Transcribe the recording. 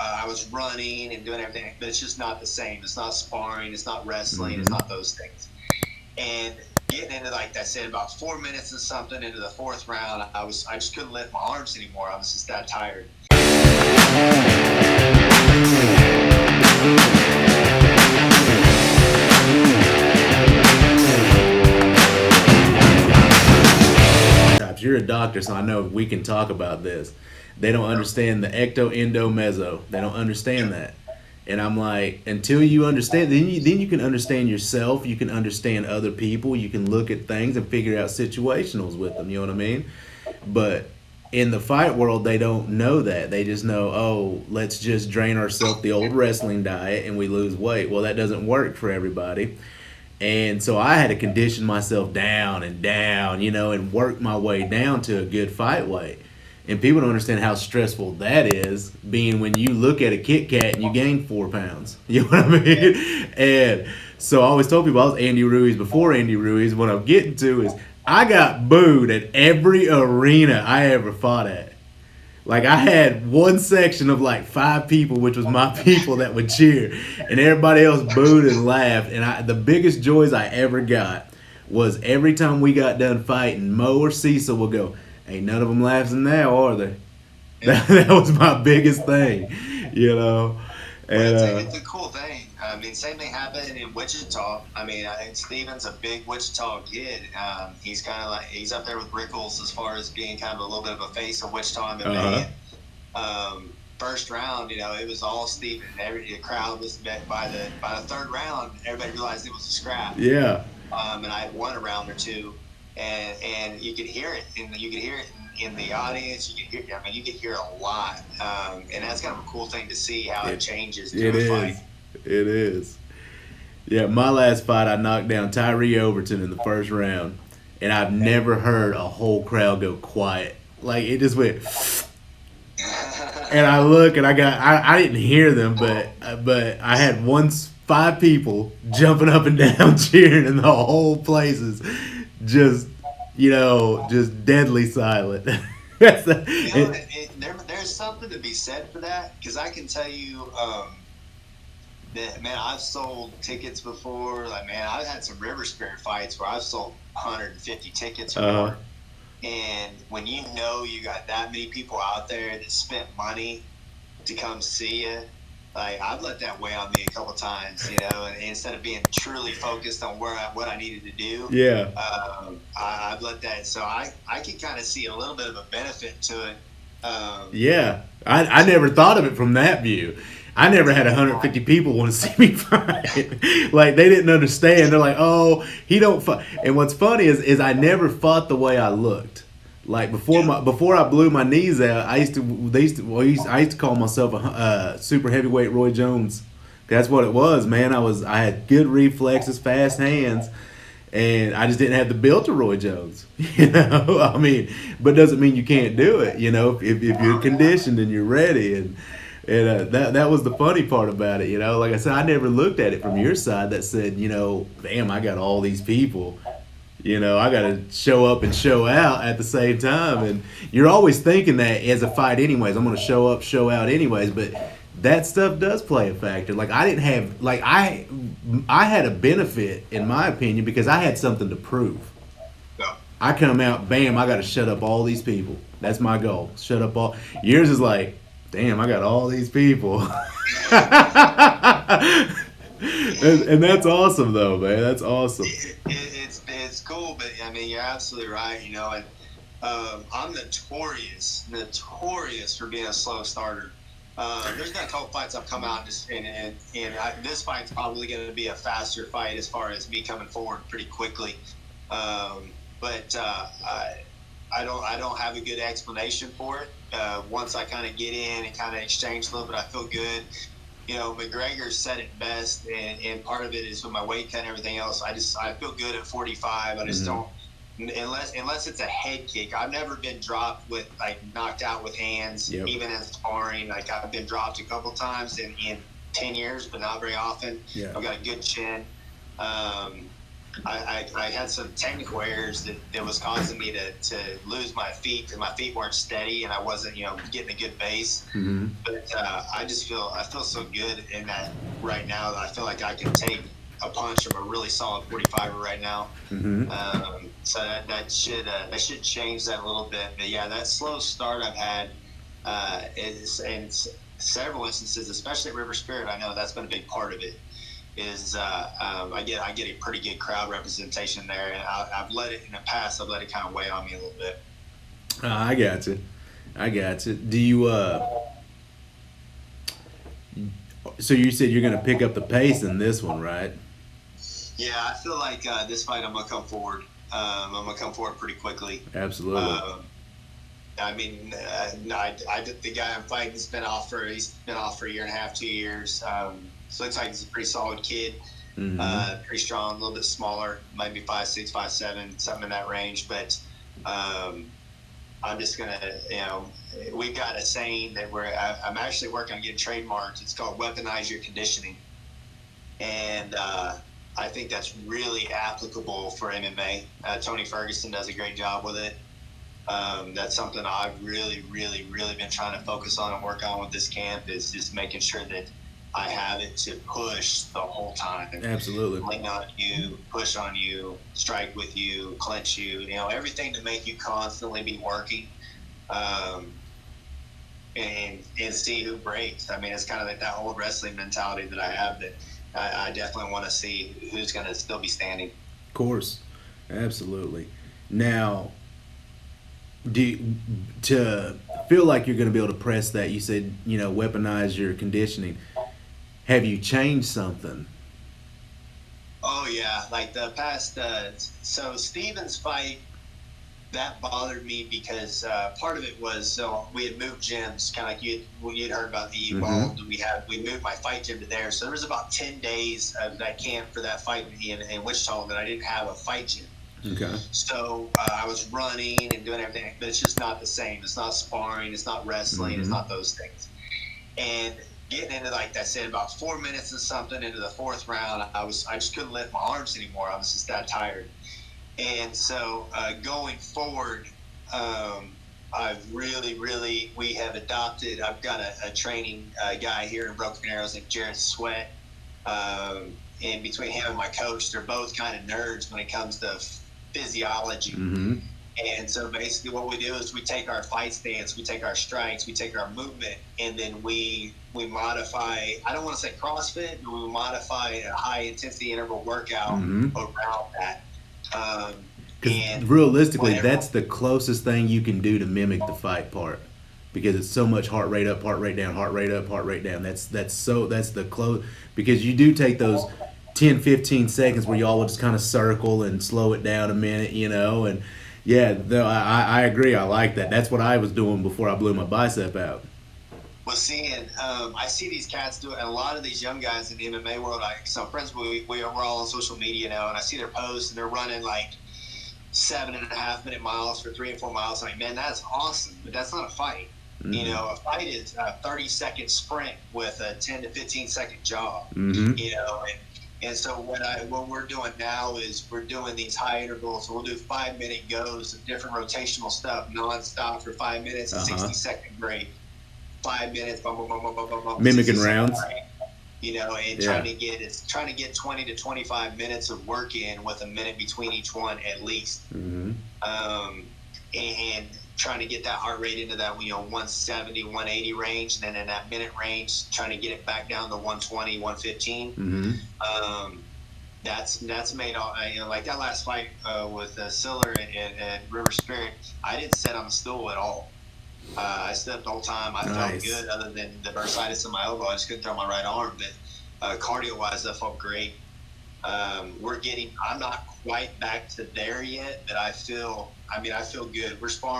I was running and doing everything, but it's just not the same. It's not sparring. It's not wrestling. Mm-hmm. It's not those things. And getting into, like I said, about 4 minutes and something into the fourth round, I just couldn't lift my arms anymore. I was just that tired. You're a doctor, so I know we can talk about this. They don't understand the ecto, endo, meso. They don't understand that. And I'm like, until you understand, then you can understand yourself. You can understand other people. You can look at things and figure out situationals with them. You know what I mean? But in the fight world, they don't know that. They just know, oh, let's just drain ourselves the old wrestling diet and we lose weight. Well, that doesn't work for everybody. And so I had to condition myself down and down, and work my way down to a good fight weight. And people don't understand how stressful that is, being when you look at a Kit Kat and you gain 4 pounds. You know what I mean? And so I always told people I was Andy Ruiz before Andy Ruiz. What I'm getting to is I got booed at every arena I ever fought at. Like, I had one section of like 5 people, which was my people that would cheer, and everybody else booed and laughed. And the biggest joys I ever got was every time we got done fighting, Mo or Cecil would go, "Ain't none of them laughing now, are they?" That was my biggest thing, And It's a cool thing. I mean, same thing happened in Wichita. I mean, I think Steven's a big Wichita kid. He's kind of like, he's up there with Rickles as far as being kind of a little bit of a face of Wichita MMA. First round, it was all Steven. The crowd was met by the third round. Everybody realized it was a scrap. Yeah. And I had won a round or two, and you could hear it, in the audience. You could hear a lot, and that's kind of a cool thing to see how it changes through a fight. It is. Yeah, my last fight, I knocked down Tyree Overton in the first round, and I've never heard a whole crowd go quiet. Like, it just went. And I look, and I didn't hear them, but I had 5 people jumping up and down cheering, and the whole place is just deadly silent. There's something to be said for that, because I can tell you. Man, I've sold tickets before. Like, man, I've had some River Spirit fights where I've sold 150 tickets or more. And when you got that many people out there that spent money to come see you, like, I've let that weigh on me a couple times, and instead of being truly focused on what I needed to do, I've let that. So I can kind of see a little bit of a benefit to it. I never thought of it from that view. I never had 150 people want to see me fight. Like, they didn't understand. They're like, "Oh, he don't fight." And what's funny is I never fought the way I looked. Like, before I blew my knees out, I used to call myself a super heavyweight Roy Jones. That's what it was, man. I had good reflexes, fast hands, and I just didn't have the build to Roy Jones. I mean, but doesn't mean you can't do it. If you're conditioned and you're ready. And that was the funny part about it, Like I said, I never looked at it from your side that said, damn, I got all these people. I got to show up and show out at the same time. And you're always thinking that as a fight anyways. I'm going to show up, show out anyways. But that stuff does play a factor. Like, I didn't have, like, I had a benefit, in my opinion, because I had something to prove. Yeah. I come out, bam, I got to shut up all these people. That's my goal. Shut up all. Yours is like, damn, I got all these people. and that's awesome, though, man. That's awesome. It's cool, but I mean, you're absolutely right. And I'm notorious for being a slow starter. There's been a couple fights I've come out and this fight's probably going to be a faster fight as far as me coming forward pretty quickly. But I don't have a good explanation for it. Once I kind of get in and kind of exchange a little bit, I feel good. McGregor said it best, and part of it is with my weight cut and everything else. I feel good at 45. I just don't, unless it's a head kick. I've never been dropped with, like, knocked out with hands, even in sparring. Like, I've been dropped a couple times in 10 years, but not very often. I've got a good chin. I had some technical errors that was causing me to lose my feet because my feet weren't steady and I wasn't, getting a good base. Mm-hmm. But I feel so good in that right now that I feel like I can take a punch from a really solid 45 right now. Mm-hmm. So that should change that a little bit. But yeah, that slow start I've had is in several instances, especially at River Spirit. I know that's been a big part of it. Is I get a pretty good crowd representation there, and I've let it in the past. I've let it kind of weigh on me a little bit. I got you. I got you. Do you So you said you're gonna pick up the pace in this one, right? Yeah, I feel like this fight I'm gonna come forward. I'm gonna come forward pretty quickly. Absolutely. I mean, the guy I'm fighting he's been off for a year and a half, 2 years. So it looks like he's a pretty solid kid, Mm-hmm. pretty strong, a little bit smaller, maybe 5'6", 5'7", something in that range. But I'm just gonna, we've got a saying that I'm actually working on getting trademarked. It's called weaponize your conditioning, and I think that's really applicable for MMA. Tony Ferguson does a great job with it. That's something I've really, really, really been trying to focus on and work on with this camp is just making sure that I have it to push the whole time. Absolutely. Lean on you, push on you, strike with you, clinch you, everything to make you constantly be working and see who breaks. I mean, it's kind of like that old wrestling mentality that I have that I definitely want to see who's going to still be standing. Of course. Absolutely. Now, to feel like you're going to be able to press that, you said, weaponize your conditioning. Have you changed something? Oh yeah, like the past. So Steven's fight that bothered me because part of it was so we had moved gyms, kind of like you'd heard about the Evolved. Mm-hmm. We moved my fight gym to there, so there was about 10 days of that camp for that fight in Wichita that I didn't have a fight gym. Okay. So I was running and doing everything, but it's just not the same. It's not sparring. It's not wrestling. Mm-hmm. It's not those things. And getting into, like I said, about 4 minutes or something into the fourth round, I just couldn't lift my arms anymore. I was just that tired. And so going forward, I've really we have adopted. I've got a training guy here in Broken Arrows named Jared Sweat. And between him and my coach, they're both kind of nerds when it comes to physiology. Mm-hmm. And so basically what we do is we take our fight stance, we take our strikes, we take our movement, and then we modify, I don't want to say CrossFit, but we modify a high intensity interval workout around that. Because realistically, that's the closest thing you can do to mimic the fight part. Because it's so much heart rate up, heart rate down, heart rate up, heart rate down. That's the close. Because you do take those 10, 15 seconds where y'all will just kind of circle and slow it down a minute, and yeah, I agree. I like that. That's what I was doing before I blew my bicep out. Well, I see these cats do it, and a lot of these young guys in the MMA world, some friends, we're all on social media now, and I see their posts, and they're running like 7.5 minute miles for 3 and 4 miles. I'm like, man, that's awesome, but that's not a fight. Mm-hmm. A fight is a 30-second sprint with a 10 to 15-second jog. Mm-hmm. And so what we're doing now is we're doing these high intervals. So we'll do 5-minute goes of different rotational stuff nonstop for 5 minutes, a 60-second break, 5 minutes, bum, bum, bum, bum, bum, bum, mimicking rounds. Break, and trying to get 20 to 25 minutes of work in with a minute between each one at least. Mm-hmm. And trying to get that heart rate into that 170, 180 range, and then in that minute range, trying to get it back down to 120, 115. Mm-hmm. That's made all like that last fight with Siller and River Spirit. I didn't sit on the stool at all. I stood up the whole time. I felt good, other than the bursitis in my elbow. I just couldn't throw my right arm, but cardio wise, that felt great. I'm not quite back to there yet, but I feel good. We're sparring